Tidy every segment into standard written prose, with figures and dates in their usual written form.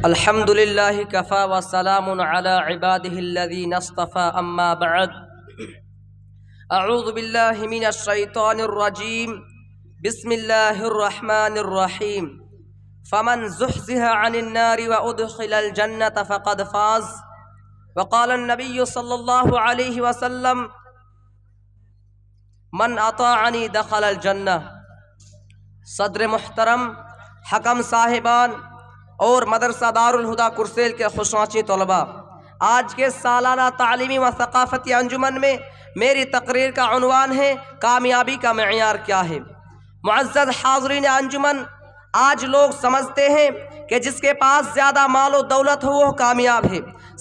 الحمد للہ کفا وسلام علی عباده الذین اصطفى اما بعد اعوذ باللہ من الشیطان الرجیم بسم اللہ الرحمن الرحیم فمن زحزح عن النار وادخل الجنة فقد فاز وقال النبی صلی اللہ علیہ وسلم من اطاعنی دخل الجنہ۔ صدر محترم، حکم صاحبان اور مدرسہ دارالہدیٰ کرسیل کے خوشناچی طلباء، آج کے سالانہ تعلیمی و ثقافتی انجمن میں میری تقریر کا عنوان ہے کامیابی کا معیار کیا ہے۔ معزز حاضرین انجمن، آج لوگ سمجھتے ہیں کہ جس کے پاس زیادہ مال و دولت ہو وہ کامیاب ہے،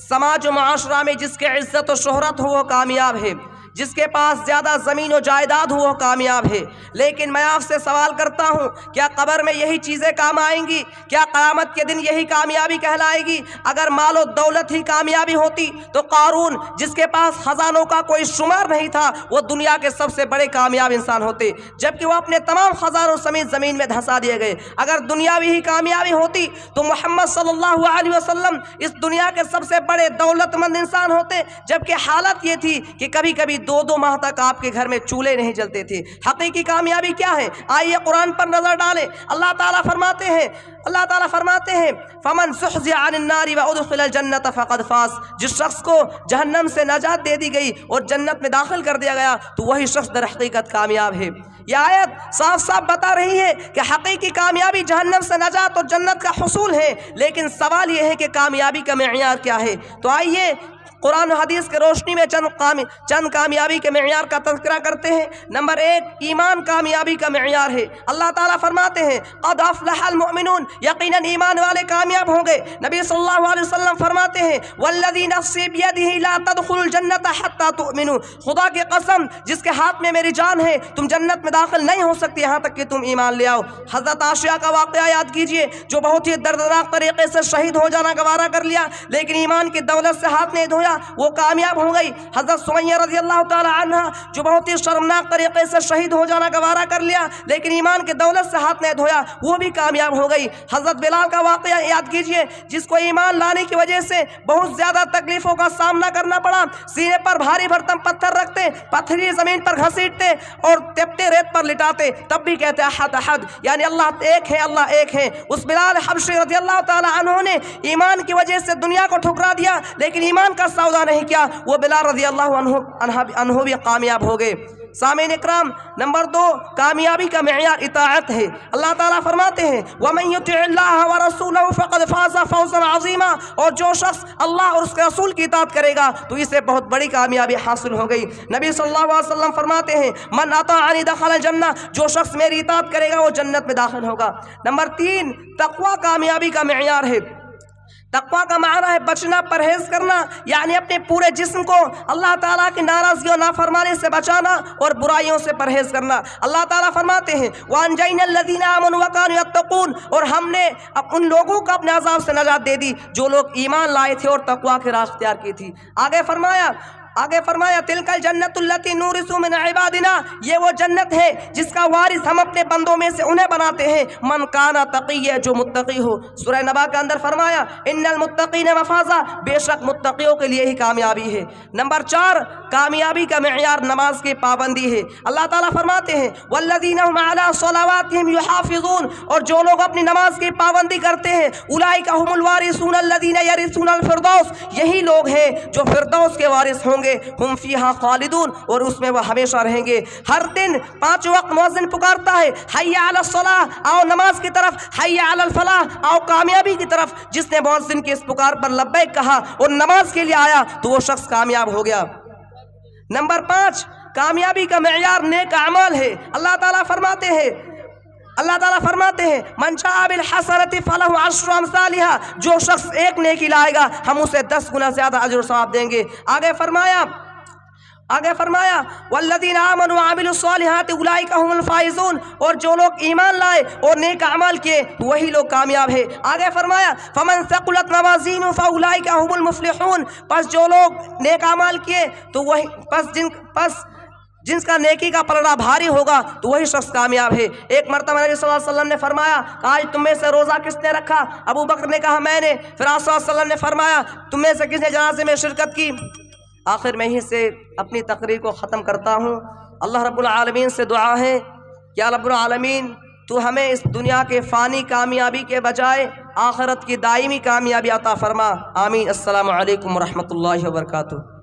سماج و معاشرہ میں جس کے عزت و شہرت ہو وہ کامیاب ہے، جس کے پاس زیادہ زمین و جائیداد ہو وہ کامیاب ہے۔ لیکن میں آپ سے سوال کرتا ہوں، کیا قبر میں یہی چیزیں کام آئیں گی؟ کیا قیامت کے دن یہی کامیابی کہلائے گی؟ اگر مال و دولت ہی کامیابی ہوتی تو قارون، جس کے پاس خزانوں کا کوئی شمار نہیں تھا، وہ دنیا کے سب سے بڑے کامیاب انسان ہوتے، جبکہ وہ اپنے تمام خزانوں سمیت زمین میں دھسا دیے گئے۔ اگر دنیاوی ہی کامیابی ہوتی تو محمد صلی اللہ علیہ وسلم اس دنیا کے سب سے بڑے دولت مند انسان ہوتے، جبکہ حالت یہ تھی کہ کبھی کبھی دو ماہ تک آپ کے گھر میں چولہے نہیں جلتے تھے۔ حقیقی کامیابی کیا ہے؟ آئیے قرآن پر نظر ڈالیں۔ اللہ تعالیٰ فرماتے ہیں فمن زحزح عن النار وادخل الجنة فقد فاز۔ جس شخص کو جہنم سے نجات دے دی گئی اور جنت میں داخل کر دیا گیا تو وہی شخص در حقیقت کامیاب ہے۔ یہ آیت صاف صاف بتا رہی ہے کہ حقیقی کامیابی جہنم سے نجات اور جنت کا حصول ہے، لیکن سوال یہ ہے کہ کامیابی کا معیار کیا ہے؟ تو آئیے قرآن و حدیث کے روشنی میں چند کامیابی کے معیار کا تذکرہ کرتے ہیں۔ نمبر 1، ایمان کامیابی کا معیار ہے۔ اللہ تعالیٰ فرماتے ہیں قد افلح المؤمنون، یقیناً ایمان والے کامیاب ہوں گے۔ نبی صلی اللہ علیہ وسلم فرماتے ہیں والذی نفسی بیدہ لا تدخلوا الجنة حتى تؤمنوا، خدا کی قسم جس کے ہاتھ میں میری جان ہے، تم جنت میں داخل نہیں ہو سکتی یہاں تک کہ تم ایمان لے آؤ۔ حضرت عائشہ کا واقعہ یاد کیجئے، جو بہت ہی دردناک طریقے سے شہید ہو جانا گوارا کر لیا، لیکن ایمان کی دولت سے ہاتھ نہیں دھویا، وہ کامیاب ہو گئی۔ حضرت سمیہ رضی اللہ تعالی عنہ، جو بہت ہی شرمناک طریقے سے شہید ہو جانا گوارا کر لیا، لیکن ایمان کی دولت سے ہاتھ نہیں دھویا، وہ بھی کامیاب ہو گئی۔ حضرت بلال کا واقعہ یاد کیجئے، جس کو ایمان لانے کی وجہ سے بہت زیادہ تکلیفوں کا سامنا کرنا پڑا، سینے پر بھاری بھرکم پتھر رکھتے، پتھری زمین پر گھسیٹتے اور تپتے ریت پر لٹاتے، تب بھی کہتے احد احد، یعنی اللہ ایک ہے، اللہ ایک ہے۔ اس بلال حبشی رضی اللہ تعالی عنہ نے ایمان کی وجہ سے دنیا کو ٹھکرا دیا، لیکن ایمان کا سودا نہیں کیا، وہ بلال رضی اللہ عنہ بھی کامیاب ہو گئے۔ سامعین اکرام، نمبر 2، کامیابی کا معیار اطاعت ہے۔ اللہ تعالیٰ فرماتے ہیں وَمَن يُطِعِ اللَّهَ وَرَسُولَهُ فَقَدْ فَازَ فَوْزًا عَظِيمًا، اور جو شخص اللہ اور اس کے رسول کی اطاعت کرے گا تو اسے بہت بڑی کامیابی حاصل ہو گئی۔ نبی صلی اللہ علیہ وسلم فرماتے ہیں من اطاعنی دخل الجنہ، جو شخص میری اطاعت کرے گا وہ جنت میں داخل ہوگا۔ نمبر 3، تقوی کامیابی کا معیار ہے۔ تقوی کا معنی ہے بچنا، پرہیز کرنا، یعنی اپنے پورے جسم کو اللہ تعالیٰ کی ناراضگی اور نافرمانی سے بچانا اور برائیوں سے پرہیز کرنا۔ اللہ تعالیٰ فرماتے ہیں وَأَنْجَيْنَا الَّذِينَ آمَنُوا وَكَانُوا يَتَّقُونَ، اور ہم نے ان لوگوں کو اپنے عذاب سے نجات دے دی جو لوگ ایمان لائے تھے اور تقوی کی راہ اختیار کی تھی۔ آگے فرمایا تِلْكَ الْجَنَّةُ الَّتِي نُورِثُ مِنْ عِبَادِنَا، یہ وہ جنت ہے جس کا وارث ہم اپنے بندوں میں سے انہیں بناتے ہیں من کان تقی، جو متقی ہو۔ سورہ نبا کے اندر فرمایا ان المتقین مفازا، بے شک متقیوں کے لیے ہی کامیابی ہے۔ نمبر 4، کامیابی کا معیار نماز کی پابندی ہے۔ اللہ تعالیٰ فرماتے ہیں والذین هم علی صلواتهم یحافظون، اور جو لوگ اپنی نماز کی پابندی کرتے ہیں اولئک هم الوارثون الذین یرثون الفردوس، یہی لوگ ہیں جو فردوس کے وارث ہوں گے، ہم فیہا خالدون، اور اس میں وہ ہمیشہ رہیں گے۔ ہر دن 5 وقت مؤذن پکارتا ہے حی علی الصلاۃ، آؤ نماز کی طرف، حی علی الفلاح، آؤ کامیابی کی طرف۔ جس نے مؤذن کی اس پکار پر لبیک کہا اور نماز کے لیے آیا تو وہ شخص کامیاب ہو گیا۔ نمبر 5، کامیابی کا معیار نیک اعمال ہے۔ اللہ تعالیٰ فرماتے ہیں من جاء بالحسنۃ فلہ عشر امثالها، جو شخص ایک نیکی لائے گا ہم اسے 10 گنا زیادہ اجر و ثواب دیں گے۔ آگے فرمایا والذین آمنوا وعملوا الصالحات اولئک هم الفائزون، اور جو لوگ ایمان لائے اور نیک اعمال کیے وہی لوگ کامیاب ہیں۔ آگے فرمایا فمن ثقلت موازینہ فاولئک هم المفلحون، پس جو لوگ نیک اعمال کیے تو وہی جس کا نیکی کا پلڑا بھاری ہوگا تو وہی شخص کامیاب ہے۔ ایک مرتبہ نبی صلی اللہ علیہ وسلم نے فرمایا آج تم میں سے روزہ کس نے رکھا؟ ابو بکر نے کہا میں نے۔ پھر آپ صلی اللہ علیہ وسلم نے فرمایا تم میں سے کس نے جنازے میں شرکت کی؟ آخر میں ہی سے اپنی تقریر کو ختم کرتا ہوں۔ اللہ رب العالمین سے دعا ہے کہ یا رب العالمین تو ہمیں اس دنیا کے فانی کامیابی کے بجائے آخرت کی دائمی کامیابی عطا فرما، آمین۔ السلام علیکم ورحمۃ اللہ وبرکاتہ۔